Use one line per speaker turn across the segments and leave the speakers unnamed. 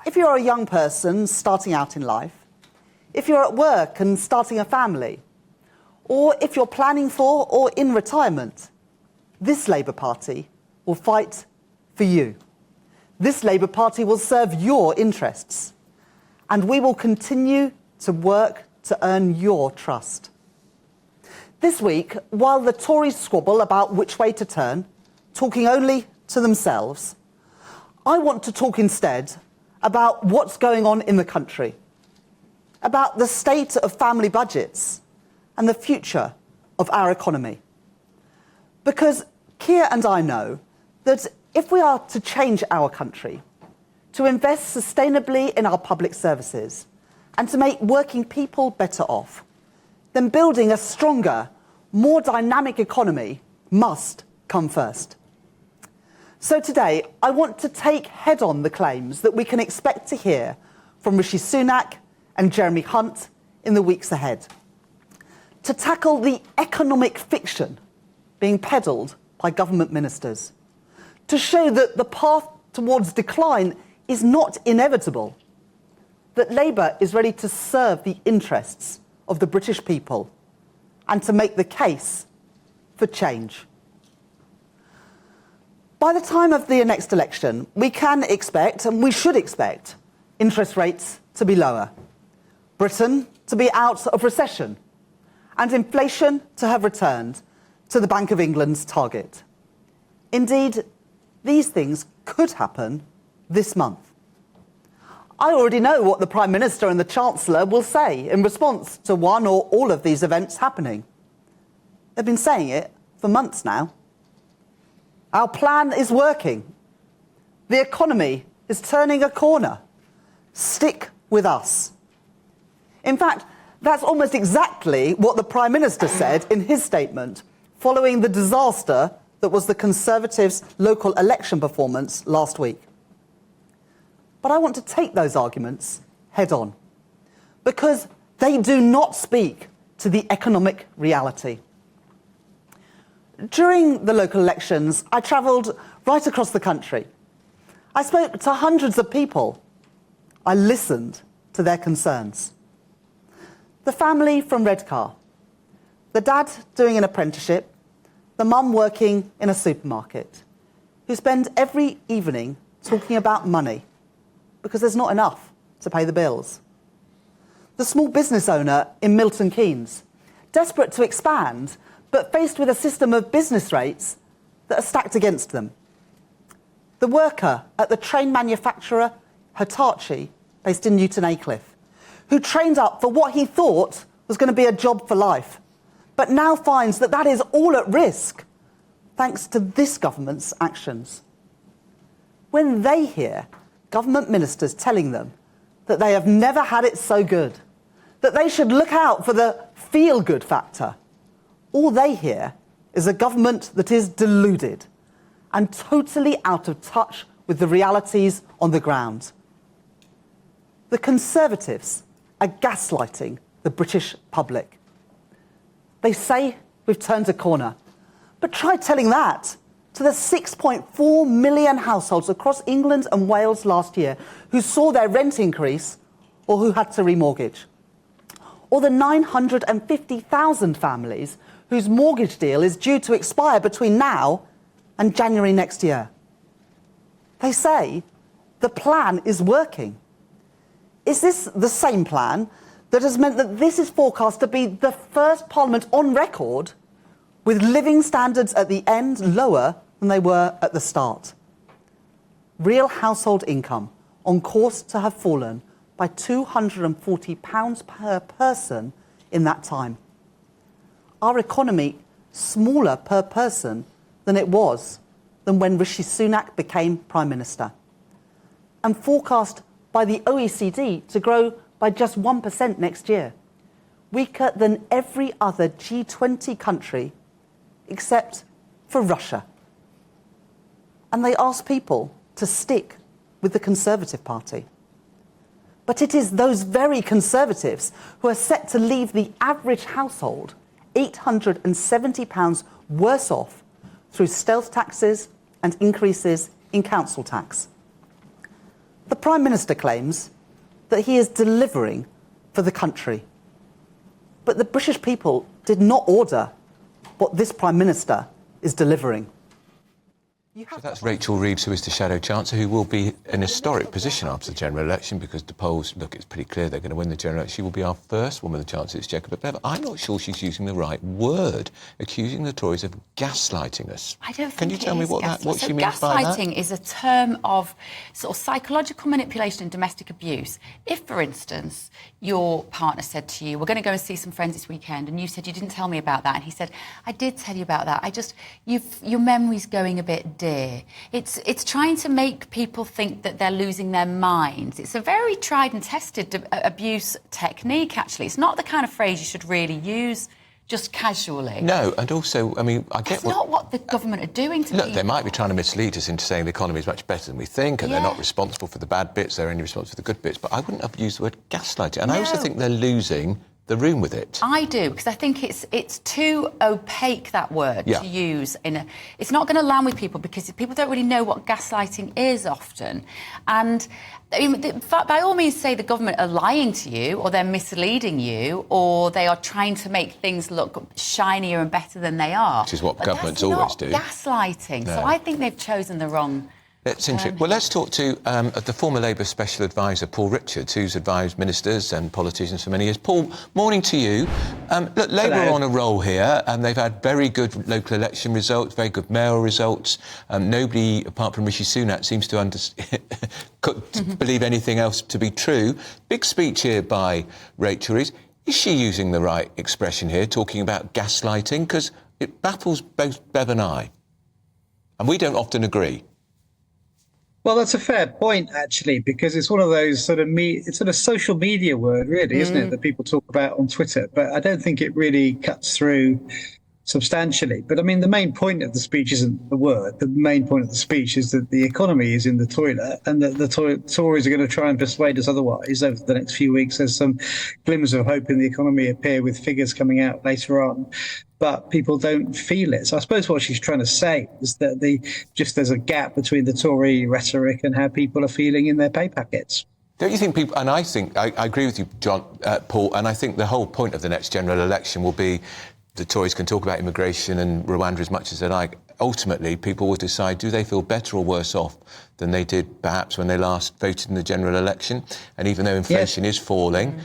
If you're a young person starting out in life, if you're at work and starting a family, or if you're planning for or in retirement, this Labour Party will fight for you. This Labour Party will serve your interests, and we will continue to work to earn your trust. This week, while the Tories squabble about which way to turn, talking only to themselves, I want to talk instead about what's going on in the country, about the state of family budgets and the future of our economy. Because Keir and I know that if we are to change our country, to invest sustainably in our public services and to make working people better off, then building a stronger, more dynamic economy must come first. So today, I want to take head-on the claims that we can expect to hear from Rishi Sunak and Jeremy Hunt in the weeks ahead, to tackle the economic fiction being peddled by government ministers, to show that the path towards decline is not inevitable, that Labour is ready to serve the interests of the British people, and to make the case for change. By the time of the next election, we can expect, and we should expect, interest rates to be lower, Britain to be out of recession, and inflation to have returned to the Bank of England's target. Indeed, these things could happen this month. I already know what the Prime Minister and the Chancellor will say in response to one or all of these events happening. They've been saying it for months now. Our plan is working. The economy is turning a corner. Stick with us. In fact, that's almost exactly what the Prime Minister said in his statement following the disaster that was the Conservatives' local election performance last week. But I want to take those arguments head on, because they do not speak to the economic reality. During the local elections, I travelled right across the country. I spoke to hundreds of people. I listened to their concerns. The family from Redcar, the dad doing an apprenticeship, the mum working in a supermarket, who spend every evening talking about money because there's not enough to pay the bills. The small business owner in Milton Keynes, desperate to expand, but faced with a system of business rates that are stacked against them. The worker at the train manufacturer Hitachi, based in Newton Aycliffe, who trained up for what he thought was going to be a job for life, but now finds that that is all at risk, thanks to this government's actions. When they hear government ministers telling them that they have never had it so good, that they should look out for the feel-good factor, all they hear is a government that is deluded and totally out of touch with the realities on the ground. The Conservatives are gaslighting the British public. They say we've turned a corner, but try telling that to the 6.4 million households across England and Wales last year who saw their rent increase or who had to remortgage, or the 950,000 families whose mortgage deal is due to expire between now and January next year. They say the plan is working. Is this the same plan that has meant that this is forecast to be the first Parliament on record with living standards at the end lower than they were at the start? Real household income on course to have fallen by £240 per person in that time. Our economy smaller per person than it was than when Rishi Sunak became Prime Minister, and forecast by the OECD to grow by just 1% next year, weaker than every other G20 country except for Russia. And they ask people to stick with the Conservative Party. But it is those very Conservatives who are set to leave the average household £870 worse off through stealth taxes and increases in council tax. The Prime Minister claims that he is delivering for the country. But the British people did not order what this Prime Minister is delivering.
So that's Rachel Reeves, who is the Shadow Chancellor, who will be in an historic position after the general election, because the polls, look, it's pretty clear they're going to win the general election. She will be our first woman, the Chancellor of the Exchequer. But I'm not sure she's using the right word, accusing the Tories of gaslighting us.
I don't think
Can you tell me what she means by that?
Gaslighting is a term of sort of psychological manipulation and domestic abuse. If, for instance, your partner said to you, we're going to go and see some friends this weekend, and you said, you didn't tell me about that, and he said, I did tell you about that, your memory's going a bit dim. It's trying to make people think that they're losing their minds. It's a very tried and tested abuse technique, actually. It's not the kind of phrase you should really use just casually.
No, and also, I mean, I get
That's not what the government are doing to people.
Look, they might be trying to mislead us into saying the economy is much better than we think, and they're not responsible for the bad bits, they're only responsible for the good bits. But I wouldn't have used the word gaslighting. And I also think they're losing the room with it.
I do, because I think it's too opaque, that word, to use. It's not going to land with people, because people don't really know what gaslighting is often. And I mean, by all means, say the government are lying to you, or they're misleading you, or they are trying to make things look shinier and better than they are.
Which is what governments always do.
Gaslighting.
No.
So I think they've chosen the wrong.
That's interesting. Well, let's talk to the former Labour Special Advisor, Paul Richards, who's advised ministers and politicians for many years. Paul, morning to you. Look, Labour are on a roll here, and they've had very good local election results, very good mayoral results. Nobody, apart from Rishi Sunak, seems to believe anything else to be true. Big speech here by Rachel Reeves. Is she using the right expression here, talking about gaslighting? Because it baffles both Bev and I. And we don't often agree.
Well, that's a fair point, actually, because it's one of those sort of social media word, really, isn't it, that people talk about on Twitter. But I don't think it really cuts through substantially. But I mean, the main point of the speech isn't the word. The main point of the speech is that the economy is in the toilet, and that the Tories are going to try and persuade us otherwise over the next few weeks. There's some glimmers of hope in the economy appear with figures coming out later on, but people don't feel it. So I suppose what she's trying to say is that there's a gap between the Tory rhetoric and how people are feeling in their pay packets.
Don't you think people, and I agree with you, Paul, and I think the whole point of the next general election will be the Tories can talk about immigration and Rwanda as much as they like. Ultimately, people will decide, do they feel better or worse off than they did perhaps when they last voted in the general election? And even though inflation is falling,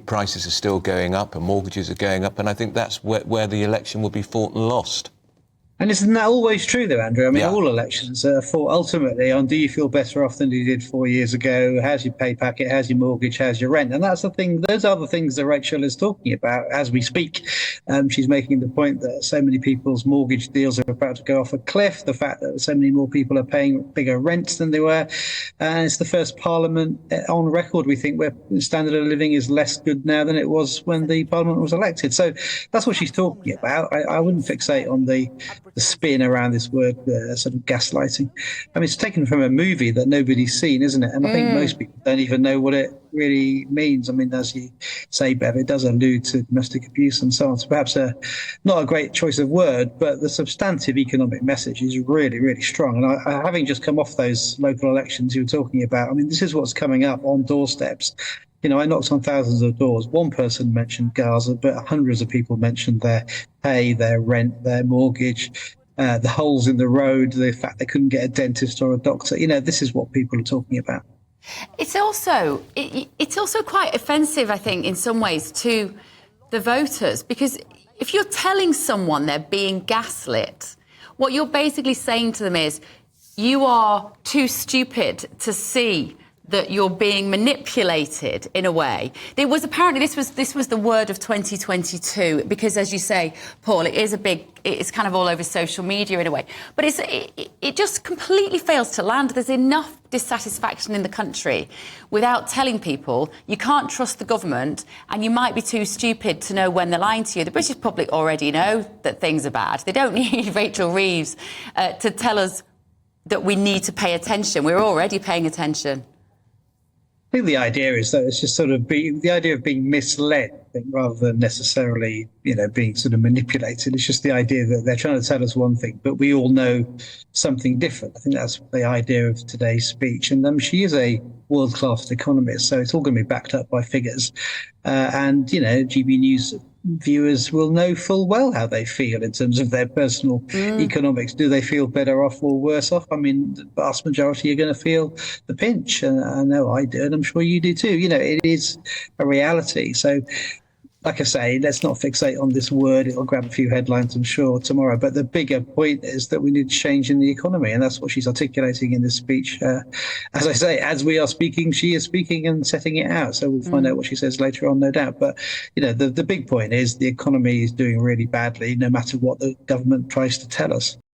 prices are still going up and mortgages are going up, and I think that's where the election will be fought and lost.
And isn't that always true, though, Andrew? I mean, all elections are fought ultimately on, do you feel better off than you did 4 years ago? How's your pay packet? How's your mortgage? How's your rent? And that's the thing. Those are the things that Rachel is talking about as we speak. She's making the point that so many people's mortgage deals are about to go off a cliff. The fact that so many more people are paying bigger rents than they were. And it's the first Parliament on record, we think, where the standard of living is less good now than it was when the Parliament was elected. So that's what she's talking about. I wouldn't fixate on the spin around this word, sort of gaslighting. I mean, it's taken from a movie that nobody's seen, isn't it? And I think most people don't even know what it really means. I mean, as you say, Bev, it does allude to domestic abuse and so on. So perhaps not a great choice of word, but the substantive economic message is really, really strong. And having just come off those local elections you were talking about, I mean, this is what's coming up on doorsteps. You know, I knocked on thousands of doors. One person mentioned Gaza, but hundreds of people mentioned their pay, their rent, their mortgage, the holes in the road, the fact they couldn't get a dentist or a doctor. You know, this is what people are talking about.
It's also quite offensive, I think, in some ways to the voters, because if you're telling someone they're being gaslit, what you're basically saying to them is, you are too stupid to see that you're being manipulated in a way. It was apparently this was the word of 2022, because, as you say, Paul, it's kind of all over social media in a way. But it just completely fails to land. There's enough dissatisfaction in the country without telling people you can't trust the government and you might be too stupid to know when they're lying to you. The British public already know that things are bad. They don't need Rachel Reeves to tell us that we need to pay attention. We're already paying attention.
I think the idea is that it's just sort of the idea of being misled, I think, rather than necessarily, being sort of manipulated. It's just the idea that they're trying to tell us one thing, but we all know something different. I think that's the idea of today's speech. And she is a world-class economist, so it's all going to be backed up by figures. And GB News viewers will know full well how they feel in terms of their personal economics. Do they feel better off or worse off? I mean, the vast majority are going to feel the pinch. And I know I do, and I'm sure you do too. It is a reality. So, like I say, let's not fixate on this word. It'll grab a few headlines, I'm sure, tomorrow. But the bigger point is that we need change in the economy. And that's what she's articulating in this speech. As I say, as we are speaking, she is speaking and setting it out. So we'll find out what she says later on, no doubt. But, the big point is the economy is doing really badly, no matter what the government tries to tell us.